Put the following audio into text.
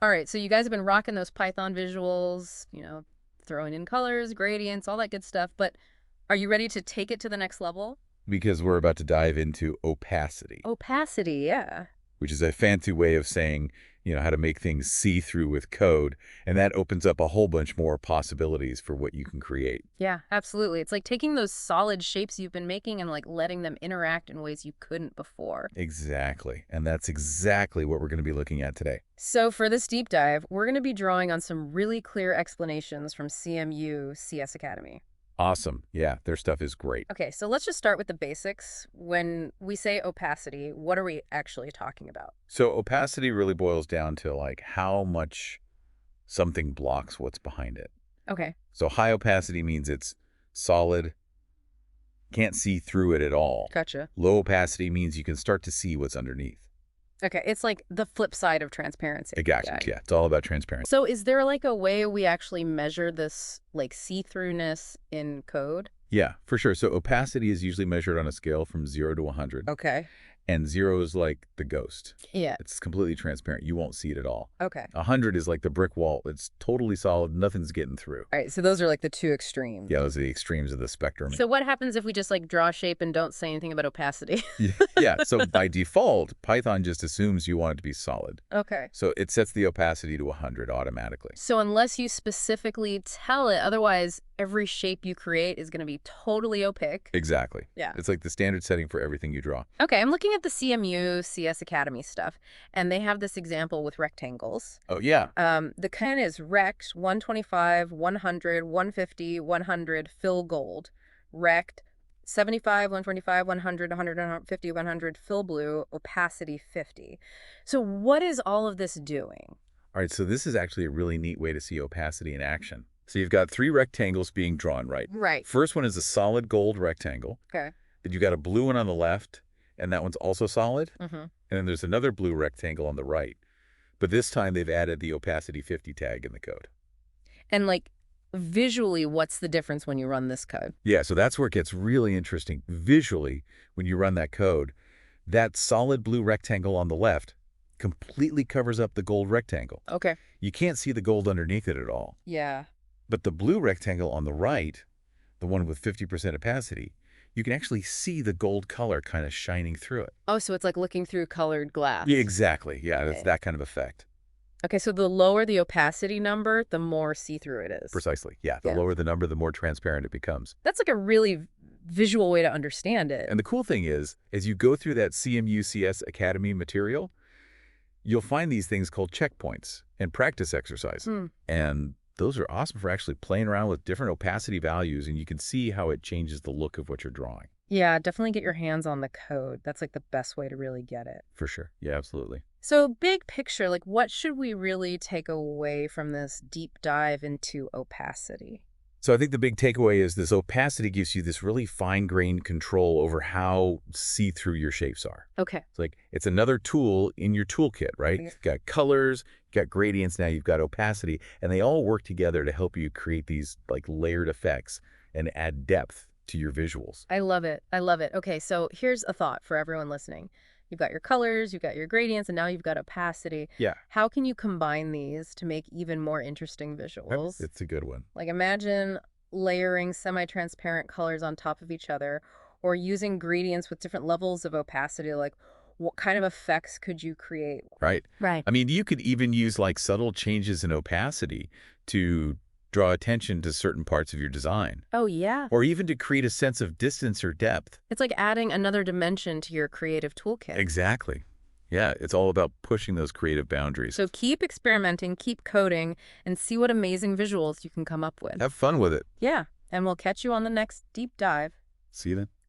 All right, so you guys have been rocking those Python visuals, throwing in colors, gradients, all that good stuff, but are you ready to take it to the next level? Because we're about to dive into opacity, Opacity, yeah. which is a fancy way of saying, how to make things see through with code. And that opens up a whole bunch more possibilities for what you can create. Yeah, absolutely. It's like taking those solid shapes you've been making and like letting them interact in ways you couldn't before. Exactly. And that's exactly what we're going to be looking at today. So for this deep dive, we're going to be drawing on some really clear explanations from CMU CS Academy. Awesome. Yeah, their stuff is great. Okay, so let's just start with the basics. When we say opacity, what are we actually talking about? So opacity really boils down to like how much something blocks what's behind it. Okay, So high opacity means it's solid, can't see through it at all. gotcha. Low opacity means you can start to see what's underneath. Okay, it's like the flip side of transparency. Exactly. Got it. Yeah, it's all about transparency. So is there like a way we actually measure this like see-throughness in code? Yeah, for sure. So opacity is usually measured on a scale from 0 to 100. Okay. And 0 is like the ghost. Yeah. It's completely transparent. You won't see it at all. Okay. 100 is like the brick wall. It's totally solid. Nothing's getting through. All right, so those are like the two extremes. Yeah, those are the extremes of the spectrum. So what happens if we just like draw a shape and don't say anything about opacity? Yeah, so by default, Python just assumes you want it to be solid. Okay. So it sets the opacity to 100 automatically. So unless you specifically tell it, otherwise every shape you create is going to be totally opaque. Exactly. Yeah. It's like the standard setting for everything you draw. Okay, I'm looking at the CMU CS Academy stuff, and they have this example with rectangles. Oh, yeah. The kind is rect 125, 100, 150, 100, fill gold. Rect 75, 125, 100, 100, 150, 100, fill blue, opacity 50. So what is all of this doing? All right, so this is actually a really neat way to see opacity in action. So you've got 3 rectangles being drawn, right? Right. First one is a solid gold rectangle. Okay. Then you got a blue one on the left, and that one's also solid. Mm-hmm. And then there's another blue rectangle on the right. But this time they've added the opacity 50 tag in the code. And like visually, what's the difference when you run this code? Yeah, so that's where it gets really interesting. Visually, when you run that code, that solid blue rectangle on the left completely covers up the gold rectangle. Okay. You can't see the gold underneath it at all. Yeah. But the blue rectangle on the right, the one with 50% opacity, you can actually see the gold color kind of shining through it. Oh, so it's like looking through colored glass. Yeah, exactly. Yeah, that's Okay. that kind of effect. Okay, so the lower the opacity number, the more see-through it is. Precisely. Yeah, the Yeah. lower the number, the more transparent it becomes. That's like a really visual way to understand it. And the cool thing is, as you go through that CMU CS Academy material, you'll find these things called checkpoints and practice exercises. And those are awesome for actually playing around with different opacity values, and you can see how it changes the look of what you're drawing. Yeah, definitely get your hands on the code. That's like the best way to really get it. For sure. Yeah, absolutely. So big picture, like what should we really take away from this deep dive into opacity? So I think the big takeaway is this opacity gives you this really fine-grained control over how see-through your shapes are. Okay. It's like it's another tool in your toolkit, right? Yeah. You've got colors, you've got gradients, now you've got opacity, and they all work together to help you create these like layered effects and add depth to your visuals. I love it. I love it. Okay, so here's a thought for everyone listening. You've got your colors, you've got your gradients, and now you've got opacity. Yeah. How can you combine these to make even more interesting visuals? It's a good one. Like imagine layering semi-transparent colors on top of each other or using gradients with different levels of opacity. Like what kind of effects could you create? Right. Right. I mean, you could even use like subtle changes in opacity to draw attention to certain parts of your design, Oh, yeah. or even to create a sense of distance or depth. It's like adding another dimension to your creative toolkit. Exactly. Yeah, it's all about pushing those creative boundaries. So keep experimenting, keep coding, and see what amazing visuals you can come up with. Have fun with it. Yeah, and we'll catch you on the next deep dive. See you then.